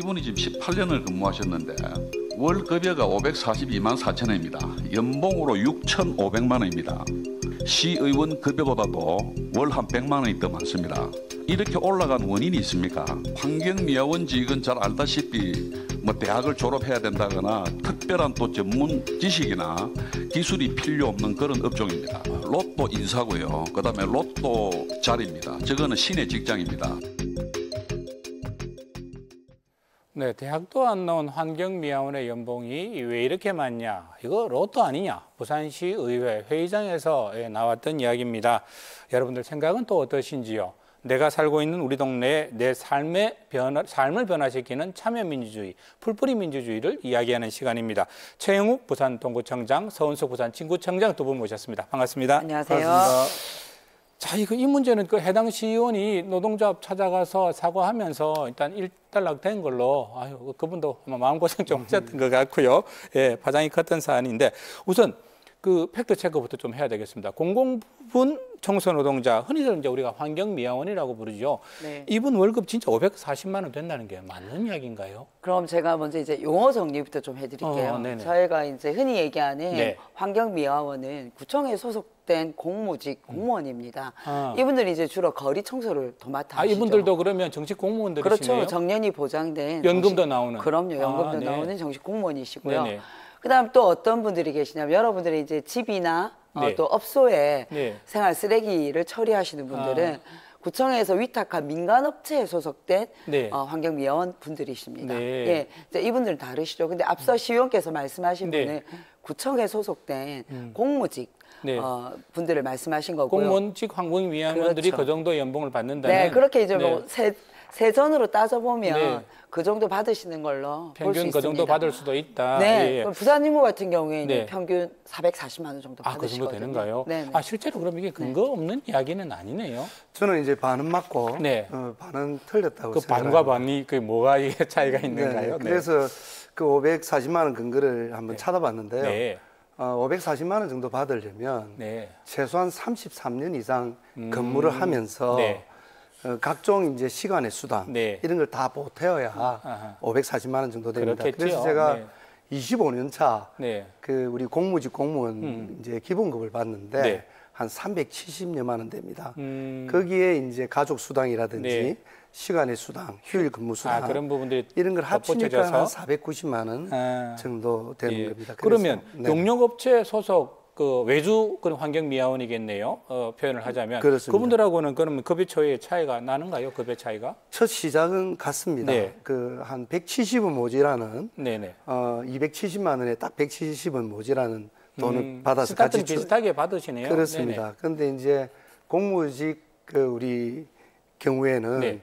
이분이 지금 18년을 근무하셨는데 월급여가 542만 4천 원입니다. 연봉으로 6,500만 원입니다. 시의원 급여보다도 월 한 100만 원이 더 많습니다. 이렇게 올라간 원인이 있습니까? 환경미화원직은 잘 알다시피 대학을 졸업해야 된다거나 특별한 또 전문 지식이나 기술이 필요 없는 그런 업종입니다. 로또 인사고요. 그다음에 로또 자리입니다. 저거는 신의 직장입니다. 네, 대학도 안 나온 환경미화원의 연봉이 왜 이렇게 많냐? 이거 로또 아니냐? 부산시 의회 회의장에서 나왔던 이야기입니다. 여러분들 생각은 또 어떠신지요? 내가 살고 있는 우리 동네에 내 삶을 변화시키는 참여민주주의, 풀뿌리 민주주의를 이야기하는 시간입니다. 최영욱 부산 동구청장, 서은석 부산 진구청장 두 분 모셨습니다. 반갑습니다. 안녕하세요. 반갑습니다. 자, 이 문제는 그 해당 시의원이 노동조합 찾아가서 사과하면서 일단 일단락된 걸로, 그분도 마음고생 좀 하셨던 것 같고요. 예, 파장이 컸던 사안인데, 우선 그 팩트 체크부터 좀 해야 되겠습니다. 공공부문 청소노동자, 흔히들 이제 우리가 환경미화원이라고 부르죠. 네. 이분 월급 진짜 540만 원 된다는 게 맞는 이야기인가요? 그럼 제가 먼저 이제 용어 정리부터 좀 해드릴게요. 저희가 이제 흔히 얘기하는 네. 환경미화원은 구청에 소속된 공무직 공무원입니다. 이분들이 이제 주로 거리 청소를 더 맡아 하시죠. 이분들도 그러면 정식 공무원들이시네요? 그렇죠. 정년이 보장된 연금도 나오는. 그럼요. 연금도 네. 나오는 정식 공무원이시고요. 네네. 그다음 또 어떤 분들이 계시냐면 여러분들이 이제 집이나 네. 또 업소에 네. 생활 쓰레기를 처리하시는 분들은 구청에서 위탁한 민간업체에 소속된 네. 환경미화원 분들이십니다. 네. 예, 이제 이분들은 다르시죠. 근데 앞서 시의원께서 말씀하신 네. 분은 구청에 소속된 공무직 네. 분들을 말씀하신 거고요. 공무원직 환경미화원들이 그렇죠. 그 정도 연봉을 받는다는. 네, 그렇게 이제 네. 뭐 세전으로 따져보면 네. 그 정도 받으시는 걸로 볼 수 평균 있습니다. 그 정도 받을 수도 있다. 네, 예. 그럼 부산 인구 같은 경우에는 네. 평균 440만 원 정도 그 정도 받으시거든요. 되는가요? 네. 실제로 그럼 이게 근거 없는 이야기는 아니네요. 저는 이제 반은 맞고 네. 반은 틀렸다고 그 생각합니다. 반과 반이 그 뭐가 이게 차이가 있는가요? 네. 그래서 그 540만 원 근거를 한번 네. 찾아봤는데요. 네. 540만 원 정도 받으려면 네. 최소한 33년 이상 근무를 하면서 네. 각종 이제 시간의 수당 네. 이런 걸 다 보태어야 아하. 540만 원 정도 됩니다. 그렇겠죠. 그래서 제가 네. 25년 차 네. 그 우리 공무직 공무원 이제 기본급을 받는데 네. 한 370여만 원 됩니다. 음. 거기에 이제 가족 수당이라든지 네. 시간의 수당, 휴일 근무 수당 그런 부분들이 이런 걸 합치니까 덧붙여져서? 한 490만 원 정도 되는 예. 겁니다. 그러면 네. 용역업체 소속 그 외주 그런 환경미화원이겠네요. 표현을 하자면 그렇습니다. 그분들하고는 그러면 급여 초의 차이가 나는가요? 급여 차이가? 첫 시작은 같습니다. 네. 그 한 170은 모자라는 네네. 270만 원에 딱 170은 모자라는 돈을 받아서 스타트는 같이 비슷하게 받으시네요. 그렇습니다. 그런데 이제 공무직 그 우리 경우에는 네.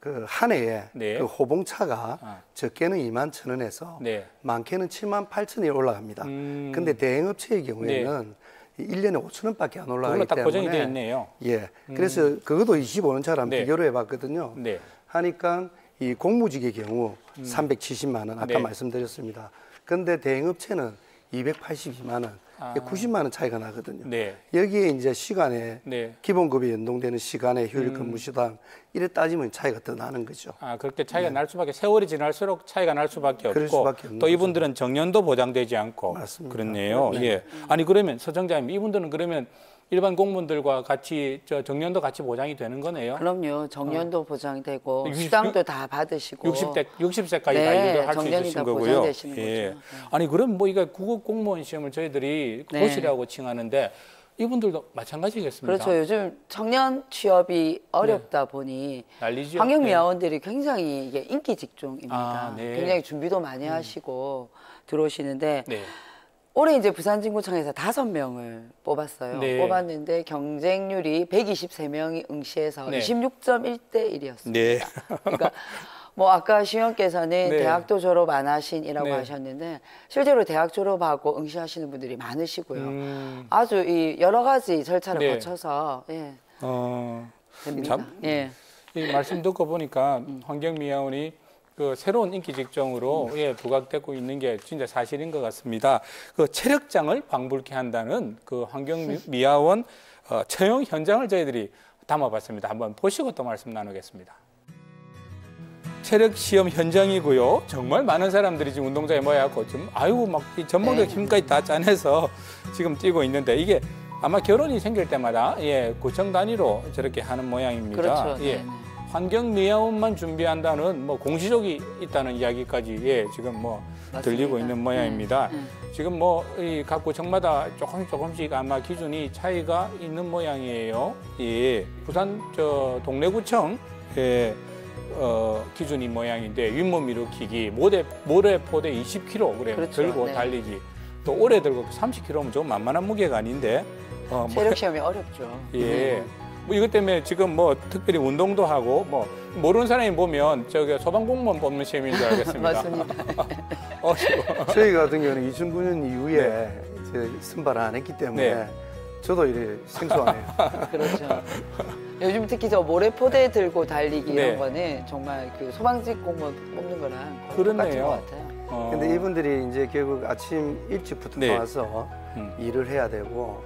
그 한 해에 네. 그 호봉차가 적게는 2만 1,000원에서 네. 많게는 7만 8천원이 올라갑니다. 근데 대행업체의 경우에는 1년에 5,000원밖에 안 올라가기 그걸로 딱 때문에 고정이 되어 있네요. 예. 그래서 그것도 25년 차랑 네. 비교를 해봤거든요. 네. 하니까 이 공무직의 경우 370만 원 아까 네. 말씀드렸습니다. 그런데 대행업체는 282만 원, 90만 원 차이가 나거든요. 네. 여기에 이제 시간에 네. 기본급이 연동되는 시간에 휴일 근무시당 이래 따지면 차이가 더 나는 거죠. 그렇게 차이가 날 수밖에 세월이 지날수록 차이가 날 수밖에 그럴 없고 수밖에 없는 또 이분들은 정년도 보장되지 않고 맞습니다. 그렇네요. 네. 예. 아니 그러면 서청장님 이분들은 그러면 일반 공무원들과 같이 정년도 같이 보장이 되는 거네요. 그럼요. 정년도 보장되고 60, 수당도 다 받으시고 60세까지 네, 관리를 할 수 정년이 있으신 다 거고요. 보장되시는 예. 거죠. 네. 아니 그럼 뭐 이거 국어 공무원 시험을 저희들이 네. 고시라고 칭하는데 이분들도 마찬가지겠습니다. 그렇죠. 요즘 청년 취업이 어렵다 보니 난리죠. 환경미화원들이 굉장히 이게 인기 직종입니다. 네. 굉장히 준비도 많이 하시고 들어오시는데 네. 올해 이제 부산진구청에서 5명을 뽑았어요. 네. 뽑았는데 경쟁률이 123명이 응시해서 네. 26.1대 1이었습니다. 네. 그러니까 뭐 아까 시의원께서는 네. 대학도 졸업 안 하신이라고 네. 하셨는데 실제로 대학 졸업하고 응시하시는 분들이 많으시고요. 아주 이 여러 가지 절차를 네. 거쳐서 됩니다. 참, 예. 이 말씀 듣고 보니까 환경미화원이 그 새로운 인기 직종으로 부각되고 있는 게 진짜 사실인 것 같습니다. 그 체력장을 방불케 한다는 그 환경미화원 채용 현장을 저희들이 담아봤습니다. 한번 보시고 또 말씀 나누겠습니다. 체력 시험 현장이고요. 정말 많은 사람들이 지금 운동장에 모여갖고 좀 아이고 막 이 전문적 힘까지 다 짜내서 지금 뛰고 있는데 이게 아마 결혼이 생길 때마다 구청 단위로 저렇게 하는 모양입니다. 그렇죠. 예. 네네. 환경미화원만 준비한다는 뭐 공시적이 있다는 이야기까지 지금 뭐 맞습니다. 들리고 있는 모양입니다. 네. 지금 뭐 이 각 구청마다 조금씩 아마 기준이 차이가 있는 모양이에요. 예. 부산 동래구청 기준이 모양인데 윗몸 일으키기, 모래포대 20kg 그렇죠. 들고 네. 달리기, 또 오래 들고 30kg면 좀 만만한 무게가 아닌데. 체력 시험이 어렵죠. 예. 뭐 이것 때문에 지금 뭐 특별히 운동도 하고 뭐 모르는 사람이 보면 저기 소방공무원 뽑는 시험인 줄 알겠습니다. 맞습니다. 저희 같은 경우는 2009년 이후에 이제 선발을 안 했기 때문에 네. 저도 이래 생소하네요. 그렇죠. 요즘 특히 저 모래포대 들고 달리기 네. 이런 거는 정말 그 소방직 공무원 뽑는 거랑 거의 그렇네요. 똑같은 것 같아요. 근데 이분들이 이제 결국 아침 일찍부터 네. 나와서 일을 해야 되고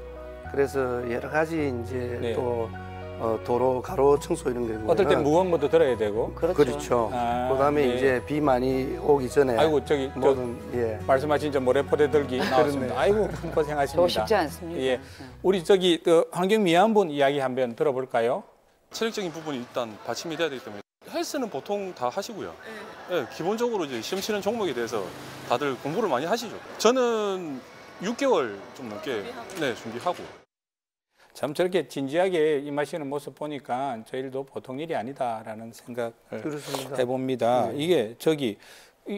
그래서 여러 가지 이제 네. 또 도로 가로 청소 이런 거 어떨 땐 무거운 것도 들어야 되고. 그렇죠. 아, 그다음에 네. 이제 비 많이 오기 전에 아이고 저기 모든 말씀하신 저 모래포대 들기 나왔습니다. 아이고 고생하십니다. 저 쉽지 않습니다. 예, 우리 저기 환경미화원 이야기 한번 들어볼까요? 체력적인 부분이 일단 받침이 돼야 되기 때문에 헬스는 보통 다 하시고요. 네, 기본적으로 이제 시험 치는 종목에 대해서 다들 공부를 많이 하시죠. 저는 6개월 좀 넘게 준비하고. 참 저렇게 진지하게 임하시는 모습 보니까 저희도 보통 일이 아니다라는 생각을 그렇습니다. 해봅니다. 이게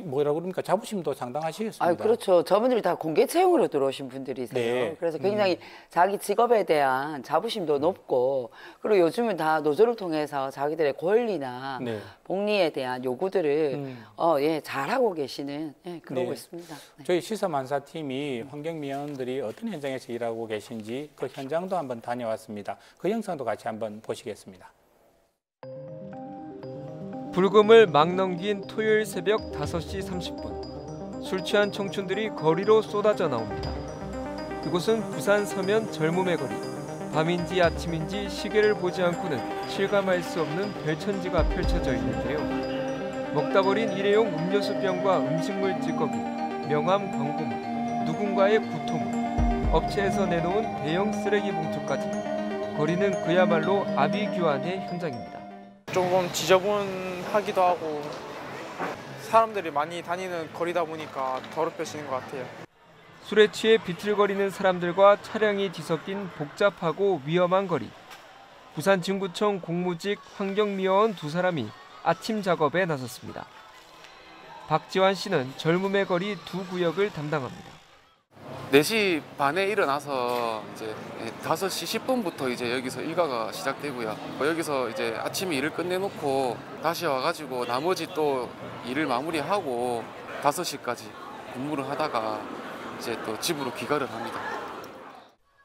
뭐라 그럽니까? 자부심도 상당하시겠습니다. 아, 그렇죠. 저분들이 다 공개 채용으로 들어오신 분들이세요. 네. 그래서 굉장히 자기 직업에 대한 자부심도 높고, 그리고 요즘은 다 노조를 통해서 자기들의 권리나 네. 복리에 대한 요구들을 잘하고 계시는 그러고 네. 있습니다. 네. 저희 시사만사팀이 환경미화원들이 어떤 현장에서 일하고 계신지 그 현장도 한번 다녀왔습니다. 그 영상도 같이 한번 보시겠습니다. 불금을 막 넘긴 토요일 새벽 5시 30분 술 취한 청춘들이 거리로 쏟아져 나옵니다. 이곳은 부산 서면 젊음의 거리. 밤인지 아침인지 시계를 보지 않고는 실감할 수 없는 별천지가 펼쳐져 있는데요. 먹다 버린 일회용 음료수병과 음식물 찌꺼기, 명함 광고물, 누군가의 구토물, 업체에서 내놓은 대형 쓰레기 봉투까지 거리는 그야말로 아비규환의 현장입니다. 조금 지저분하기도 하고 사람들이 많이 다니는 거리다 보니까 더럽혀지는 것 같아요. 술에 취해 비틀거리는 사람들과 차량이 뒤섞인 복잡하고 위험한 거리. 부산 진구청 공무직 환경미화원 2사람이 아침 작업에 나섰습니다. 박지환 씨는 젊음의 거리 2구역을 담당합니다. 4시 반에 일어나서 이제 5시 10분부터 이제 여기서 일과가 시작되고요. 여기서 이제 아침에 일을 끝내놓고 다시 와가지고 나머지 또 일을 마무리하고 5시까지 근무를 하다가 이제 또 집으로 귀가를 합니다.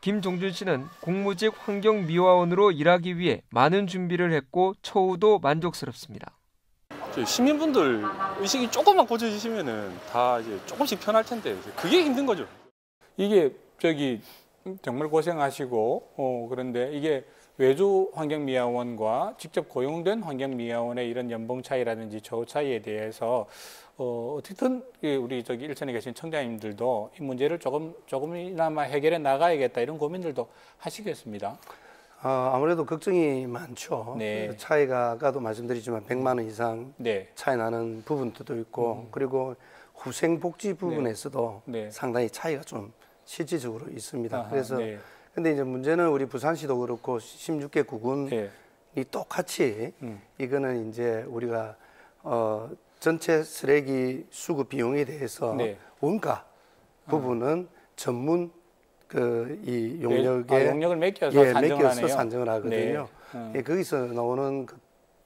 김종준 씨는 공무직 환경미화원으로 일하기 위해 많은 준비를 했고 처우도 만족스럽습니다. 시민분들 의식이 조금만 고쳐지시면은 다 이제 조금씩 편할 텐데 그게 힘든 거죠. 이게 정말 고생하시고 그런데 이게 외주 환경미화원과 직접 고용된 환경미화원의 이런 연봉 차이라든지 처우 차이에 대해서 어쨌든 우리 일선에 계신 청장님들도 이 문제를 조금이나마 해결해 나가야겠다 이런 고민들도 하시겠습니다. 아무래도 걱정이 많죠. 네. 그 차이가 아까도 말씀드렸지만 100만 원 이상 네. 차이 나는 부분도 있고 그리고 후생복지 부분에서도 네. 상당히 차이가 좀 실질적으로 있습니다. 아하, 그래서 네. 근데 이제 문제는 우리 부산시도 그렇고 16개 구군이 네. 똑같이 이거는 이제 우리가 전체 쓰레기 수급 비용에 대해서 네. 원가 부분은 전문 이 용역에 용역을 맡겨서 산정을 맡겨서 하네요. 산정을 하거든요. 네. 거기서 나오는 것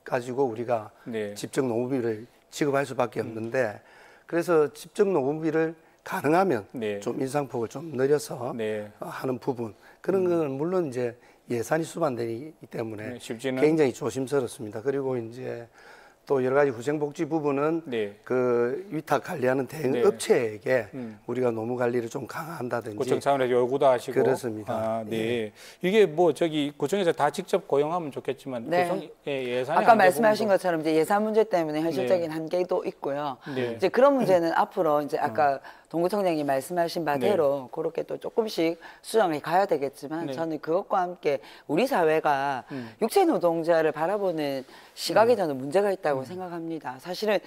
가지고 우리가 네. 직접 노무비를 지급할 수밖에 없는데 그래서 직접 노무비를 가능하면 네. 좀 인상폭을 좀 늘려서 네. 하는 부분 그런 건 물론 이제 예산이 수반되기 때문에 네, 쉽지는 굉장히 조심스럽습니다. 그리고 이제 또 여러 가지 후생복지 부분은 네. 그 위탁 관리하는 대행업체에게 우리가 노무 관리를 좀 강화한다든지 구청 차원에서 요구도 하시고 그렇습니다. 아, 네. 예. 이게 뭐 저기 구청에서 다 직접 고용하면 좋겠지만 네. 구청 예산이 아까 한계 말씀하신 부분도 것처럼 이제 예산 문제 때문에 현실적인 한계도 있고요. 네. 이제 그런 문제는 앞으로 이제 아까 동구청장님 말씀하신 바대로 그렇게 또 조금씩 수정해 가야 되겠지만 네. 저는 그것과 함께 우리 사회가 육체 노동자를 바라보는 시각에 저는 문제가 있다고 생각합니다. 사실은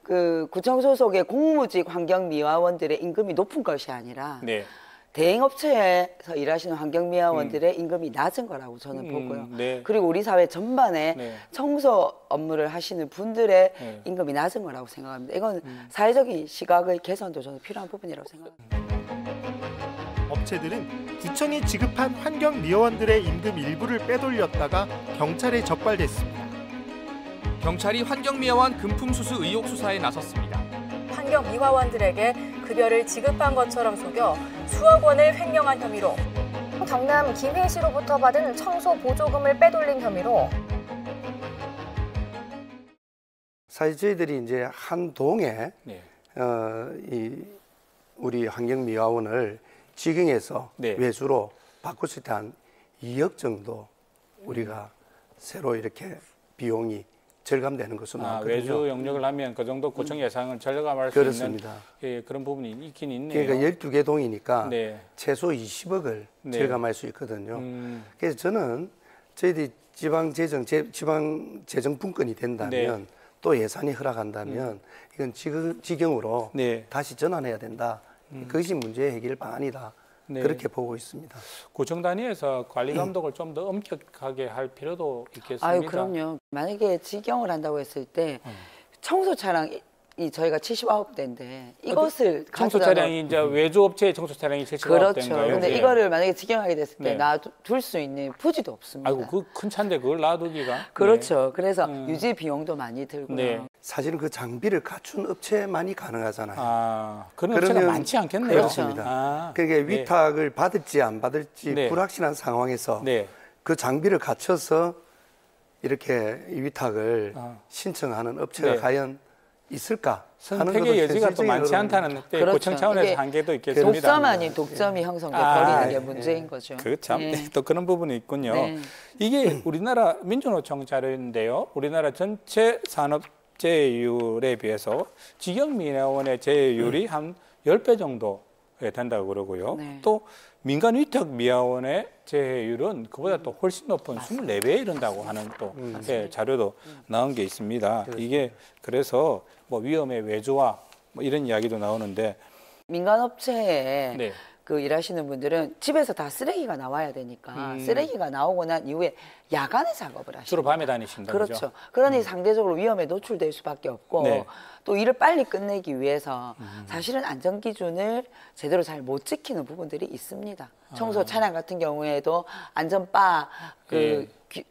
그 구청 소속의 공무직 환경미화원들의 임금이 높은 것이 아니라 네. 대행업체에서 일하시는 환경미화원들의 임금이 낮은 거라고 저는 보고요. 네. 그리고 우리 사회 전반에 네. 청소 업무를 하시는 분들의 네. 임금이 낮은 거라고 생각합니다. 이건 사회적인 시각의 개선도 저는 필요한 부분이라고 생각합니다. 업체들은 구청이 지급한 환경미화원들의 임금 일부를 빼돌렸다가 경찰에 적발됐습니다. 경찰이 환경미화원 금품수수 의혹 수사에 나섰습니다. 환경미화원들에게 급여를 지급한 것처럼 속여 수억 원을 횡령한 혐의로 경남 김해시로부터 받은 청소 보조금을 빼돌린 혐의로 사실 저희들이 이제 한 동에 네. 이 우리 환경미화원을 직영해서 네. 외주로 바꿨을 때 한 2억 정도 우리가 새로 이렇게 비용이 절감되는 것으로 나왔거든요. 외주 영역을 하면 그 정도 구청 예산을 절감할 수 그렇습니다. 있는 예, 그런 부분이 있긴 있네요. 그러니까 12개 동이니까 네. 최소 20억을 네. 절감할 수 있거든요. 그래서 저는 저희들이 지방 재정 분권이 된다면 또 예산이 허락한다면 이건 직영으로 네. 다시 전환해야 된다. 그것이 문제의 해결 방안이다. 네. 그렇게 보고 있습니다. 구청 단위에서 관리 감독을 좀 더 엄격하게 할 필요도 있겠습니다. 아유, 그럼요. 만약에 직영을 한다고 했을 때 청소 차량이 저희가 79대인데 이것을 청소 차량이 이제 외주 업체의 청소 차량이 79대인가요? 그렇죠. 근데 이거를 만약에 직영하게 됐을 때 네. 놔둘 수 있는 부지도 없습니다. 아이고 그 큰 차인데 그걸 놔두기가 그렇죠. 그래서 유지 비용도 많이 들고요. 네. 사실은 그 장비를 갖춘 업체만이 가능하잖아요. 아, 그런 업체가 많지 않겠네요. 그렇습니다. 아, 그러니까 위탁을 받을지 안 받을지 네. 불확실한 상황에서 네. 그 장비를 갖춰서 이렇게 이 위탁을 신청하는 업체가 네. 과연 있을까? 선택의 여지가 또 많지 않다는 때 그렇죠. 구청 차원에서 한계도 있겠습니다. 독점 아닌 독점이 형성돼 버리는 게 문제인 거죠. 참 또 그런 부분이 있군요. 네. 이게 우리나라 민주노총 자료인데요. 우리나라 전체 산업재해율에 비해서 직영미화원의 재해율이 한 10배 정도 된다고 그러고요. 네. 또 민간위탁미화원의 재해율은 그보다 또 훨씬 높은 24배에 이른다고 하는 또 자료도 나온 게 있습니다. 이게 그래서 뭐 위험의 외주화 뭐 이런 이야기도 나오는데 민간업체에 네. 그 일하시는 분들은 집에서 다 쓰레기가 나와야 되니까 쓰레기가 나오고 난 이후에 야간에 작업을 하시죠. 주로 밤에 다니신다. 그렇죠. 그러니 상대적으로 위험에 노출될 수밖에 없고 네. 또 일을 빨리 끝내기 위해서 사실은 안전 기준을 제대로 잘 못 지키는 부분들이 있습니다. 청소 차량 같은 경우에도 안전바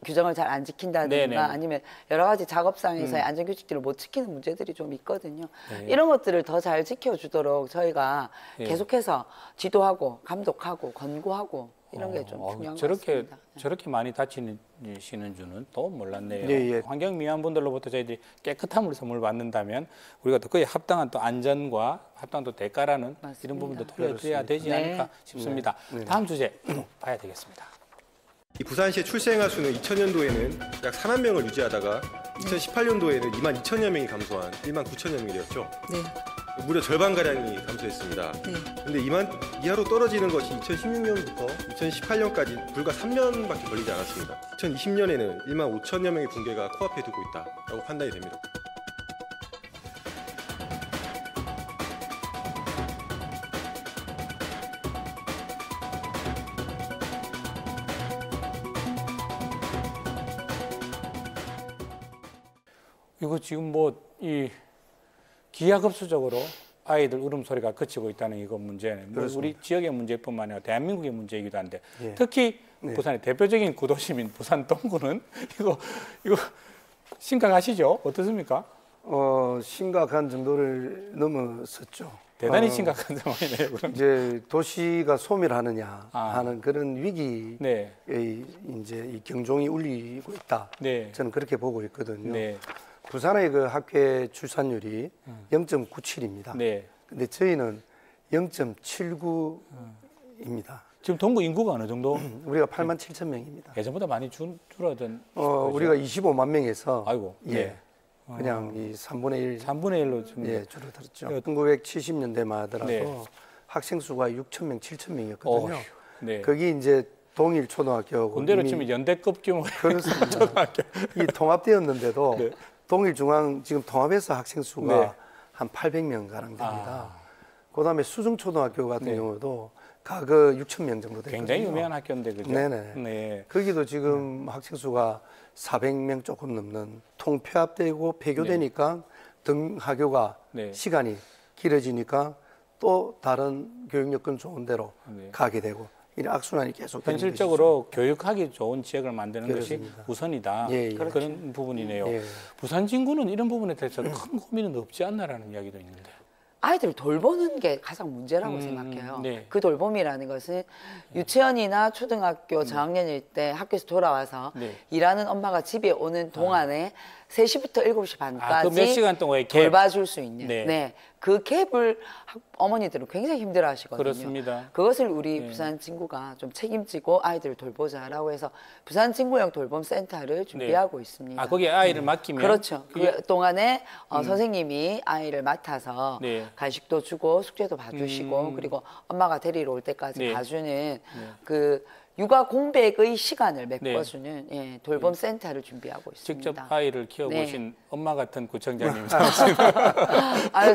규정을 잘 안 지킨다든가 네네. 아니면 여러 가지 작업상에서의 안전 규칙들을 못 지키는 문제들이 좀 있거든요. 네. 이런 것들을 더 잘 지켜주도록 저희가 네. 계속해서 지도하고 감독하고 권고하고 이런 게 좀 중요한 것 같습니다. 저렇게 많이 다치시는 줄은 또 몰랐네요. 예. 환경미화원 분들로부터 저희들이 깨끗한 물에서 물 받는다면 우리가 또 그에 합당한 또 안전과 합당한 또 대가라는 맞습니다. 이런 부분도 돌려드려야 되지 않을까 싶습니다. 다음 주제 봐야 되겠습니다. 이 부산시의 출생아 수는 2000년도에는 약 4만 명을 유지하다가 2018년도에는 2만 2천여 명이 감소한 1만 9천여 명이 되었죠. 네. 무려 절반가량이 감소했습니다. 그런데 2만 이하로 떨어지는 것이 2016년부터 2018년까지 불과 3년밖에 걸리지 않았습니다. 2020년에는 1만 5천여 명의 붕괴가 코앞에 두고 있다고 판단이 됩니다. 이거 지금 뭐 이 기하급수적으로 아이들 울음소리가 그치고 있다는 이거 문제는 뭐 우리 지역의 문제뿐만 아니라 대한민국의 문제이기도 한데 특히 부산의 대표적인 구도심인 부산 동구는 이거 심각하시죠? 어떻습니까? 심각한 정도를 넘어섰죠. 대단히 심각한 상황이네요. 그럼. 이제 도시가 소멸하느냐 하는 그런 위기의 이제 이 경종이 울리고 있다. 저는 그렇게 보고 있거든요. 부산의 그 학교 출산율이 0.97입니다. 네. 근데 저희는 0.79입니다. 지금 동구 인구가 어느 정도? 우리가 8만 7천 명입니다. 예전보다 많이 줄어든. 우리가 25만 명에서 아이고. 예. 그냥 이 3분의 1. 3분의 1로 좀 줄어들었죠. 1970년대만 하더라도 네. 학생 수가 6천 명, 7천 명이었거든요. 네. 거기 이제 동일 초등학교하고 군대로 치면 연대급 규모 그렇습니다. 초등학교. 이 통합되었는데도 네. 동일 중앙 지금 통합해서 학생 수가 네. 한 800명 가량 됩니다. 그다음에 수중 초등학교 같은 경우도 과거 6천 명 정도 됐거든요. 굉장히 유명한 학교인데 그죠? 네네. 네. 거기도 지금 학생 수가 400명 조금 넘는 통폐합되고 폐교되니까 등하교가 시간이 길어지니까 또 다른 교육 여건 좋은 데로 가게 되고 이런 악순환이 계속 되는 현실적으로 교육하기 좋은 지역을 만드는 그렇습니다. 것이 우선이다. 예, 예. 그런 부분이네요. 예. 부산 진구는 이런 부분에 대해서 큰 고민은 없지 않나라는 이야기도 있는데. 아이들을 돌보는 게 가장 문제라고 생각해요. 그 돌봄이라는 것은 유치원이나 초등학교 저학년일 때 학교에서 돌아와서 일하는 엄마가 집에 오는 동안에 3시부터 7시 반까지 그 몇 시간 동안의 갭. 돌봐줄 수 있는 그 갭을 어머니들은 굉장히 힘들어 하시거든요. 그렇습니다. 그것을 우리 부산 친구가 좀 책임지고 아이들을 돌보자라고 해서 부산 친구형 돌봄 센터를 준비하고 있습니다. 거기에 아이를 맡기면? 그렇죠. 그 동안에 선생님이 아이를 맡아서 간식도 주고 숙제도 봐주시고 그리고 엄마가 데리러 올 때까지 봐주는 그 육아 공백의 시간을 메꿔주는 돌봄 센터를 준비하고 있습니다. 직접 아이를 키워보신 엄마 같은 구청장님.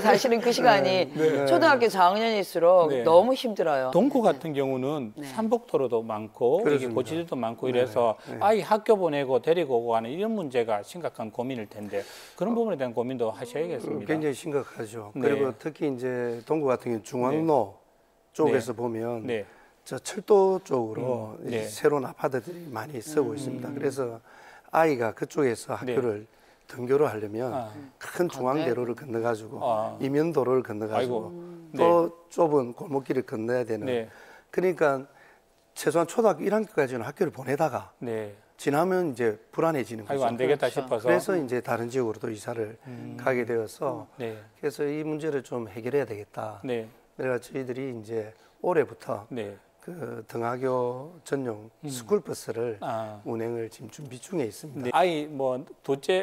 사실은 그 시간이 초등학교 저학년일수록 너무 힘들어요. 동구 같은 경우는 산복도로도 많고 이게 고치들도 많고 이래서 아이 학교 보내고 데리고 오고 하는 이런 문제가 심각한 고민일 텐데 그런 부분에 대한 고민도 하셔야겠습니다. 굉장히 심각하죠. 그리고 특히 이제 동구 같은 경우 중앙로 쪽에서 보면 저 철도 쪽으로 새로운 아파트들이 많이 쓰고 있습니다. 그래서 아이가 그쪽에서 학교를 등교를 하려면 큰 중앙대로를 건너가지고 이면도로를 건너가지고 또 좁은 골목길을 건너야 되는 그러니까 최소한 초등학교 1학년까지는 학교를 보내다가 지나면 이제 불안해지는 거죠. 안 되겠다 싶어서. 그래서 이제 다른 지역으로 또 이사를 가게 되어서 그래서 이 문제를 좀 해결해야 되겠다. 그래서 저희들이 이제 올해부터 그 등하교 전용 스쿨버스를 운행을 지금 준비 중에 있습니다. 아이 뭐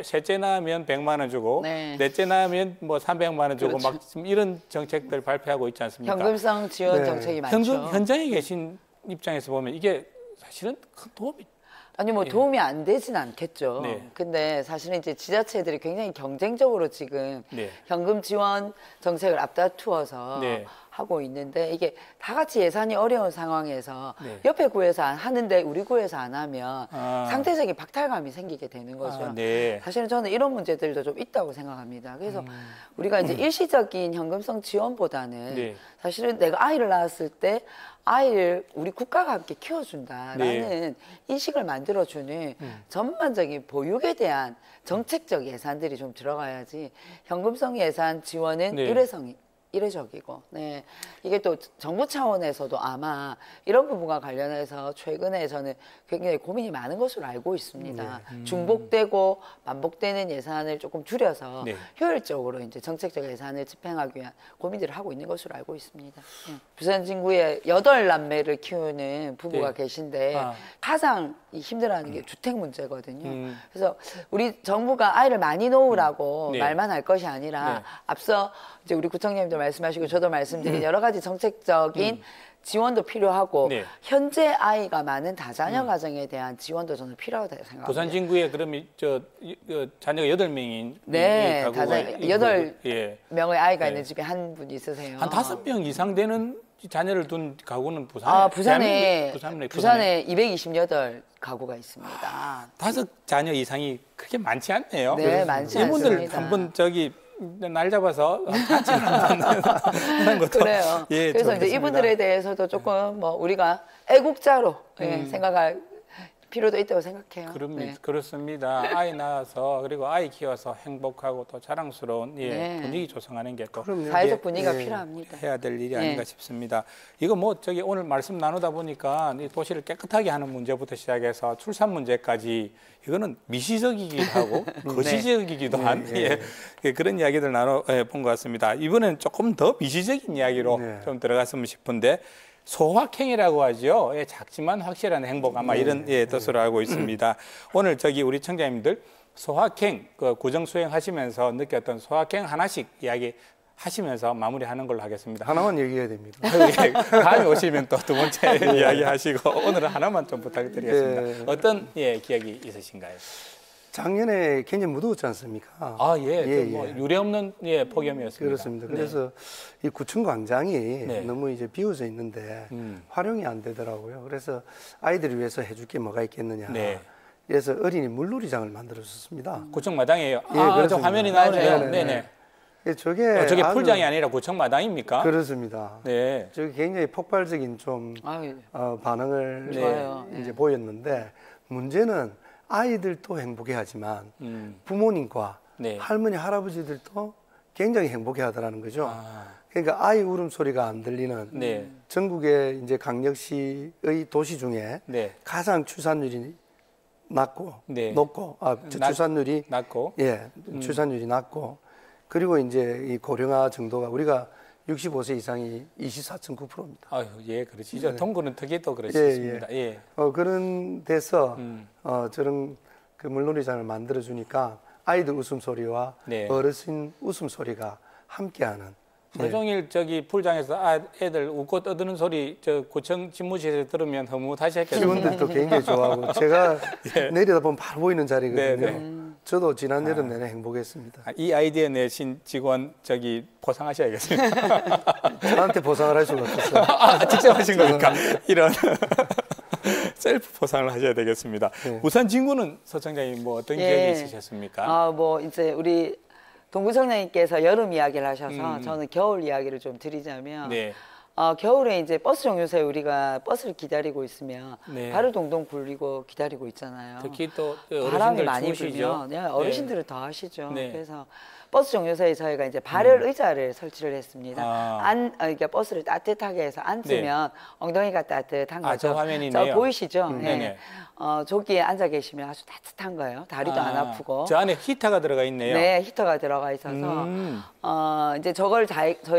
셋째 낳으면 100만 원 주고 넷째 낳으면 뭐 300만 원 주고 막 지금 이런 정책들 발표하고 있지 않습니까? 현금성 지원 정책이 많죠. 현장에 계신 입장에서 보면 이게 사실은 큰 도움이 아니 뭐 도움이 안 되진 않겠죠. 근데 사실은 이제 지자체들이 굉장히 경쟁적으로 지금 현금 지원 정책을 앞다투어서 하고 있는데 이게 다 같이 예산이 어려운 상황에서 옆에 구에서 안 하는데 우리 구에서 안 하면 상대적인 박탈감이 생기게 되는 거죠. 사실은 저는 이런 문제들도 좀 있다고 생각합니다. 그래서 우리가 이제 일시적인 현금성 지원보다는 사실은 내가 아이를 낳았을 때 아이를 우리 국가가 함께 키워준다라는 인식을 만들어주는 전반적인 보육에 대한 정책적 예산들이 좀 들어가야지 현금성 예산 지원은 일회적이고 이게 또 정부 차원에서도 아마 이런 부분과 관련해서 최근에 저는 굉장히 고민이 많은 것으로 알고 있습니다. 중복되고 반복되는 예산을 조금 줄여서 효율적으로 이제 정책적 예산을 집행하기 위한 고민들을 하고 있는 것으로 알고 있습니다. 부산 진구에 8남매를 키우는 부부가 계신데 가장 힘들어하는 게 주택 문제거든요. 그래서 우리 정부가 아이를 많이 놓으라고 말만 할 것이 아니라 앞서 이제 우리 구청장님도 말씀하시고 저도 말씀드린 여러 가지 정책적인 지원도 필요하고 현재 아이가 많은 다자녀 가정에 대한 지원도 저는 필요하다고 생각합니다. 부산 진구에 그러면 자녀가 8명인 가구가 8명의 아이가 있는 집에 한 분 있으세요. 한 5명 이상 되는 자녀를 둔 가구는 부산에 228 가구가 있습니다. 5자녀 이상이 그렇게 많지 않네요. 많지 않습니다. 이분들 한번 날 잡아서 같이 하는 것도 그래요. 그래서 이제 이분들에 대해서도 조금 뭐 우리가 애국자로 생각할 필요도 있다고 생각해요. 그렇습니다. 아이 낳아서 그리고 아이 키워서 행복하고 또 자랑스러운 분위기 조성하는 게 또 사회적 분위기가 필요합니다. 해야 될 일이 아닌가 싶습니다. 이거 뭐 저기 오늘 말씀 나누다 보니까 이 도시를 깨끗하게 하는 문제부터 시작해서 출산 문제까지 이거는 미시적이기도 하고 거시적이기도 한 그런 이야기들 나눠본 것 같습니다. 이번에는 조금 더 미시적인 이야기로 좀 들어갔으면 싶은데 소확행이라고 하죠. 작지만 확실한 행복 아마 이런 뜻으로 알고 있습니다. 오늘 저기 우리 청자님들 소확행 구정 수행하시면서 느꼈던 소확행 하나씩 이야기 하시면서 마무리하는 걸로 하겠습니다. 하나만 얘기해야 됩니다. 다음에 오시면 또 두 번째 이야기하시고 오늘은 하나만 좀 부탁드리겠습니다. 어떤 기억이 있으신가요? 작년에 굉장히 무더웠지 않습니까? 뭐 유례없는 폭염이었습니다. 그렇습니다. 그래서 이 구청 광장이 너무 이제 비어져 있는데 활용이 안 되더라고요. 그래서 아이들을 위해서 해줄 게 뭐가 있겠느냐. 그래서 어린이 물놀이장을 만들었습니다. 구청 마당이에요. 저 화면이 나오네요. 네네. 저게 풀장이 아니라 구청 마당입니까? 그렇습니다. 저게 굉장히 폭발적인 좀 반응을 이제 보였는데 문제는 아이들도 행복해하지만 부모님과 할머니 할아버지들도 굉장히 행복해하더라는 거죠. 그러니까 아이 울음소리가 안 들리는 전국의 이제 강력시의 도시 중에 가장 출산율이 높고 출산율이 낮고 출산율이 낮고 그리고 이제 이 고령화 정도가 우리가 65세 이상이 24.9%입니다. 그렇죠. 동구는 특히 또 그렇습니다. 그런 데서 저런 그 물놀이장을 만들어 주니까 아이들 웃음소리와 어르신 웃음소리가 함께하는. 하루 종일 저기 풀장에서 애들 웃고 떠드는 소리 저 구청 집무실에서 들으면 흐뭇하시 했겠습니다. 직원들도 굉장히 좋아하고 제가 내려다 보면 바로 보이는 자리거든요. 저도 지난 여름 내내 행복했습니다. 이 아이디어 내신 직원 저기 보상하셔야겠습니다. 저한테 보상을 할 수가 없었어요. 직접 하신 거니까 이런 셀프 보상을 하셔야 되겠습니다. 부산 진구는 서청장님 뭐 어떤 기억이 있으셨습니까? 뭐 이제 우리 동구청장님께서 여름 이야기를 하셔서 저는 겨울 이야기를 좀 드리자면 겨울에 이제 버스 정류소에 우리가 버스를 기다리고 있으면 발을 동동 굴리고 기다리고 있잖아요. 특히 또 바람이 많이 불면 어르신들은 더 하시죠. 그래서 버스 정류소에 저희가 이제 발열 의자를 설치를 했습니다. 그러니까 버스를 따뜻하게 해서 앉으면 엉덩이가 따뜻한 거죠. 저 화면이 있네요. 보이시죠? 저기에 앉아 계시면 아주 따뜻한 거예요. 다리도 안 아프고. 저 안에 히터가 들어가 있네요. 네, 히터가 들어가 있어서 이제 저걸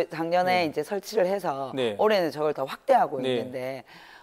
작년에 이제 설치를 해서 올해는 저걸 더 확대하고 있는데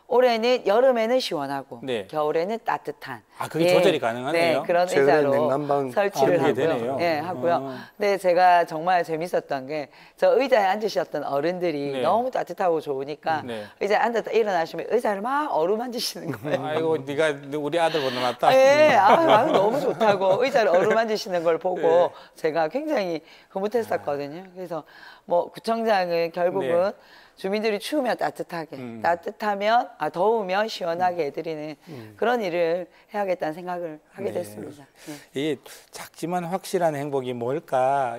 올해는 여름에는 시원하고 겨울에는 따뜻한. 그게 조절이 가능하네요. 그런 의자로 설치를 하고요. 근데 제가 정말 재밌었던 게 저 의자에 앉으셨던 어른들이 너무 따뜻하고 좋으니까 의자에 앉았다 일어나시면 의자를 막 어루만지시는 거예요. 아이고 네가 우리 아들보다 낫다. 너무 좋다고 의자를 어루만지시는 걸 보고 제가 굉장히 흐뭇했었거든요. 그래서 뭐 구청장은 결국은 주민들이 추우면 따뜻하게, 따뜻하면 더우면 시원하게 해드리는 그런 일을 해야겠다는 생각을 하게 됐습니다. 이게 작지만 확실한 행복이 뭘까?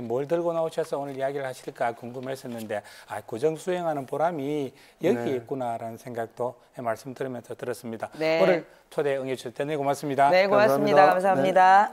뭘 들고 나오셔서 오늘 이야기를 하실까 궁금했었는데 구정 수행하는 보람이 여기에 있구나라는 생각도 말씀 들으면서 들었습니다. 오늘 초대 응해주셔서 대단히 고맙습니다. 네, 고맙습니다. 감사합니다.